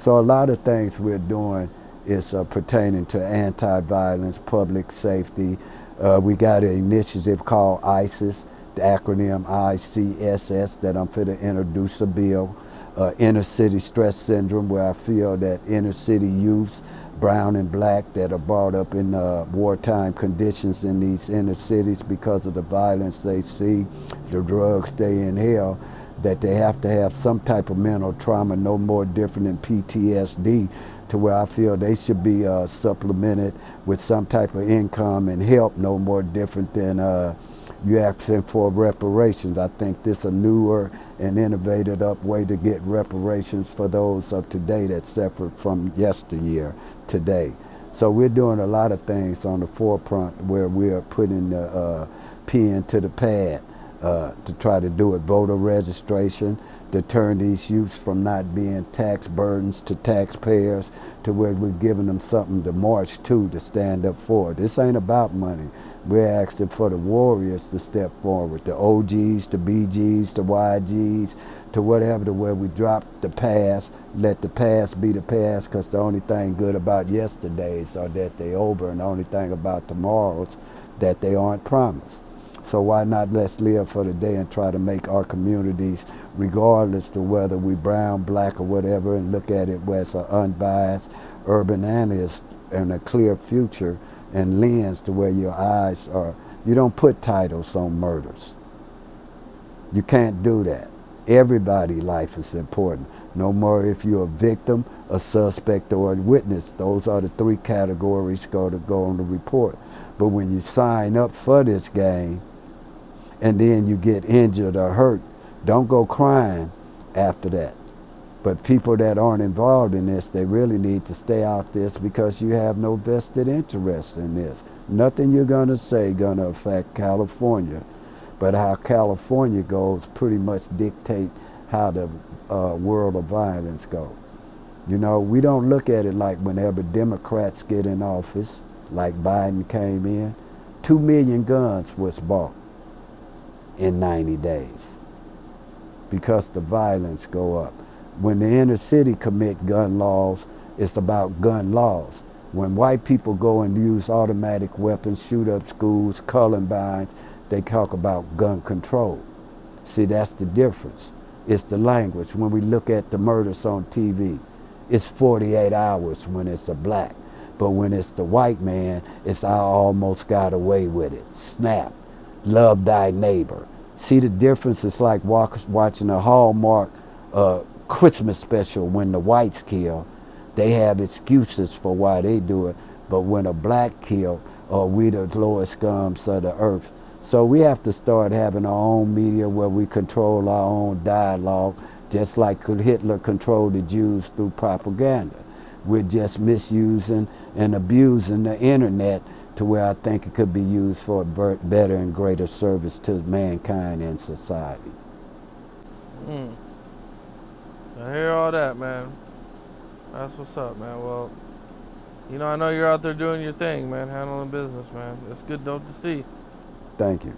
So a lot of things we're doing is pertaining to anti-violence, public safety. We got an initiative called ISIS, the acronym ICSS, that I'm finna introduce a bill. Inner city stress syndrome, where I feel that inner city youths, brown and black, that are brought up in wartime conditions in these inner cities because of the violence they see, the drugs they inhale, that they have to have some type of mental trauma, no more different than PTSD, to where I feel they should be supplemented with some type of income and help, no more different than you asking for reparations. I think this is a newer and innovative up way to get reparations for those of today that suffered from yesteryear today. So we're doing a lot of things on the forefront where we're putting the pen to the pad to try to do it. Voter registration, to turn these youths from not being tax burdens to taxpayers, to where we're giving them something to march to stand up for. This ain't about money. We're asking for the warriors to step forward, the OGs, the BGs, the YGs, to whatever, to where we drop the past, let the past be the past, because the only thing good about yesterdays are that they over, and the only thing about tomorrows that they aren't promised. So why not let's live for the day and try to make our communities, regardless to whether we brown, black, or whatever, and look at it where it's an unbiased, urban analyst and a clear future and lens to where your eyes are. You don't put titles on murders. You can't do that. Everybody's life is important. No more if you're a victim, a suspect, or a witness. Those are the three categories go on the report. But when you sign up for this game, and then you get injured or hurt, don't go crying after that. But people that aren't involved in this, they really need to stay out this, because you have no vested interest in this. Nothing you're gonna say gonna affect California, but how California goes pretty much dictate how the world of violence go. You know, we don't look at it like whenever Democrats get in office, like Biden came in, 2 million guns was bought in 90 days because the violence go up. When the inner city commit gun laws, it's about gun laws. When white people go and use automatic weapons, shoot up schools, Columbines, they talk about gun control. See, that's the difference. It's the language. When we look at the murders on TV, it's 48 hours when it's a black. But when it's the white man, it's I almost got away with it. Snap. Love thy neighbor. See the difference? It's like watching a Hallmark Christmas special. When the whites kill, they have excuses for why they do it. But when a black kill, we the lowest scums of the earth. So we have to start having our own media where we control our own dialogue, just like Hitler controlled the Jews through propaganda. We're just misusing and abusing the internet to where I think it could be used for better and greater service to mankind and society. I hear all that, man. That's what's up, man. Well, you know, I know you're out there doing your thing, man, handling business, man. It's good dope to see. Thank you.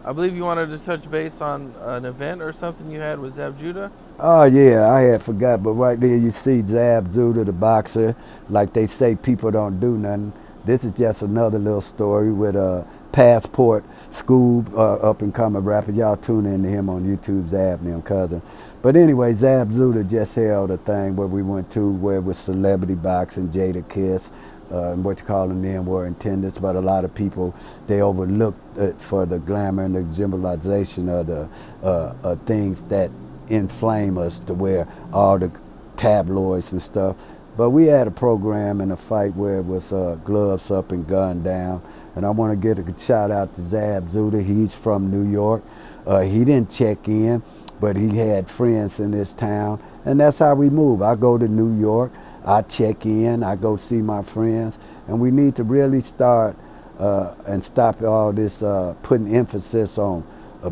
I believe you wanted to touch base on an event or something you had with Zab Judah. Oh yeah, I had forgot, but right there you see Zab Judah, the boxer. Like they say, people don't do nothing. This is just another little story with a Passport, Scoob, up and coming rapper. Y'all tune in to him on YouTube, Zab and them cousin. But anyway, Zab Judah just held a thing where we went to where it was celebrity boxing, Jada Kiss, and what you call them were attendants, but a lot of people, they overlooked it for the glamour and the symbolization of the things that inflame us to where all the tabloids and stuff. But we had a program and a fight where it was gloves up and gun down. And I want to give a shout out to Zab Judah. He's from New York. He didn't check in, but he had friends in this town. And that's how we move. I go to New York, I check in, I go see my friends. And we need to really start and stop all this putting emphasis on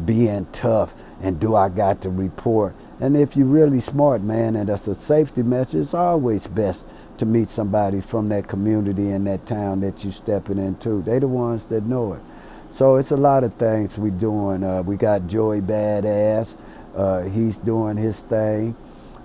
being tough and do I got to report. And if you're really smart, man, and that's a safety measure, it's always best to meet somebody from that community and that town that you're stepping into. They the ones that know it. So it's a lot of things we doing. We got Joey Badass. He's doing his thing.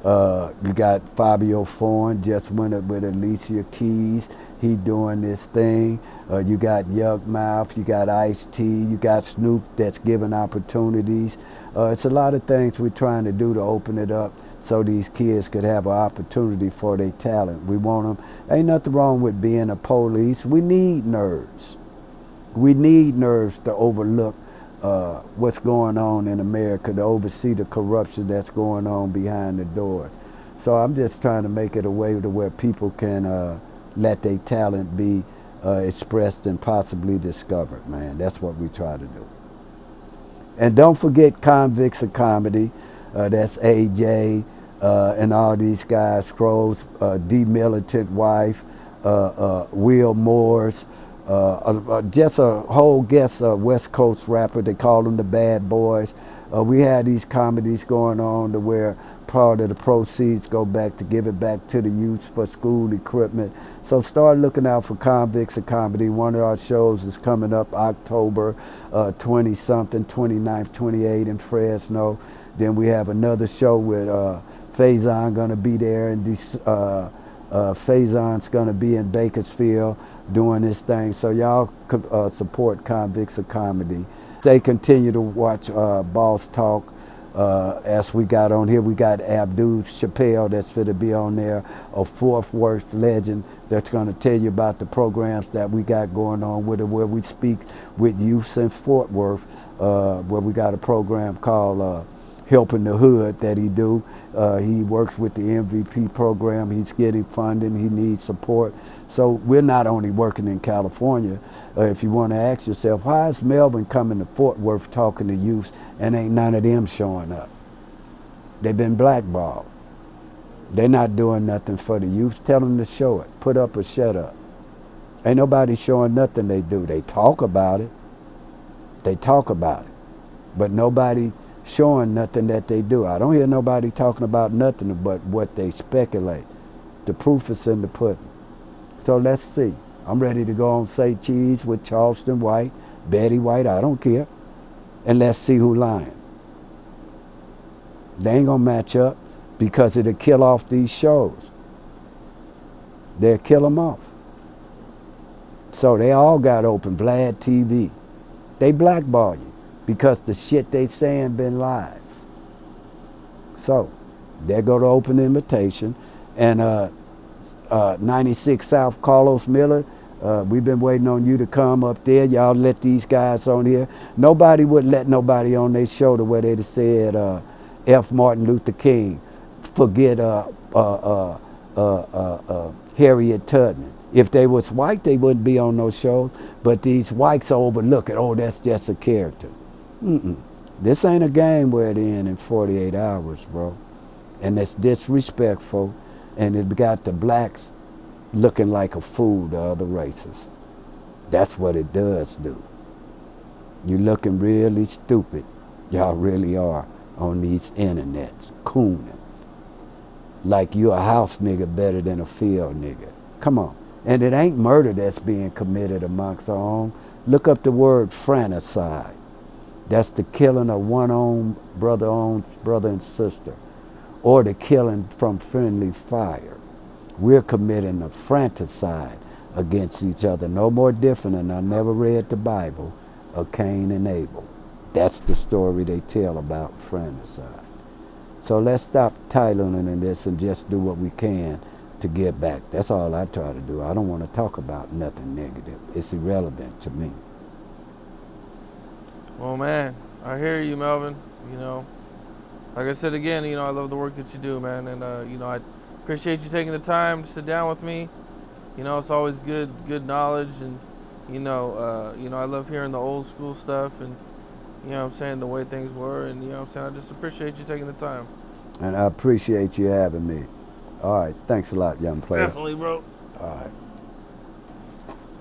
You got Fabio Foreign just went up with Alicia Keys. He doing this thing. You got Yug Mouth. You got Ice-T. You got Snoop that's giving opportunities. It's a lot of things we're trying to do to open it up so these kids could have an opportunity for their talent. We want them. Ain't nothing wrong with being a police. We need nerds. We need nerds to overlook what's going on in America, to oversee the corruption that's going on behind the doors. So I'm just trying to make it a way to where people can let their talent be expressed and possibly discovered, man. That's what we try to do. And don't forget Convicts of Comedy. That's AJ and all these guys, Scrolls, D Militant Wife, Will Moores, just a whole guest West Coast rapper. They call them the Bad Boys. We had these comedies going on to where part of the proceeds go back to give it back to the youth for school equipment. So start looking out for Convicts of Comedy. One of our shows is coming up October 20-something, 29th, 28th in Fresno. Then we have another show with Faison gonna be there, and Faison's gonna be in Bakersfield doing this thing. So y'all support Convicts of Comedy. They continue to watch Boss Talk. As we got on here, we got Abdul Chappelle that's going to be on there, a Fourth Worst legend that's going to tell you about the programs that we got going on with it, where we speak with youths in Fort Worth, where we got a program called Helping the Hood that he do. He works with the MVP program. He's getting funding. He needs support. So we're not only working in California. If you want to ask yourself, why is Melvin coming to Fort Worth talking to youth and ain't none of them showing up? They've been blackballed. They're not doing nothing for the youth. Tell them to show it. Put up or shut up. Ain't nobody showing nothing they do. They talk about it. They talk about it. But nobody showing nothing that they do. I don't hear nobody talking about nothing but what they speculate. The proof is in the pudding. So let's see. I'm ready to go on Say Cheese with Charleston White, Betty White, I don't care. And let's see who lying. They ain't gonna match up because it'll kill off these shows. They'll kill them off. So they all got open, Vlad TV. They blackball you because the shit they saying been lies. So there go the open invitation. And 96 South Carlos Miller, we've been waiting on you to come up there. Y'all let these guys on here. Nobody would let nobody on their show the way they said F. Martin Luther King, forget Harriet Tubman. If they was white, they wouldn't be on those shows. But these whites are overlooking, oh, that's just a character. This ain't a game where it ends in 48 hours, bro. And it's disrespectful, and it got the blacks looking like a fool to other races. That's what it does do. You looking really stupid. Y'all really are on these internets, cooning. Like you a house nigga better than a field nigga. Come on. And it ain't murder that's being committed amongst our own. Look up the word fratricide. That's the killing of one own brother and sister, or the killing from friendly fire. We're committing a fratricide against each other. No more different than I never read the Bible of Cain and Abel. That's the story they tell about fratricide. So let's stop titling in this and just do what we can to get back. That's all I try to do. I don't want to talk about nothing negative. It's irrelevant to me. Well, man, I hear you, Melvin. You know, like I said again, you know, I love the work that you do, man. And, you know, I appreciate you taking the time to sit down with me. You know, it's always good knowledge. And, you know, I love hearing the old school stuff and, you know what I'm saying, the way things were. And, you know what I'm saying, I just appreciate you taking the time. And I appreciate you having me. All right. Thanks a lot, young player. Definitely, bro. All right.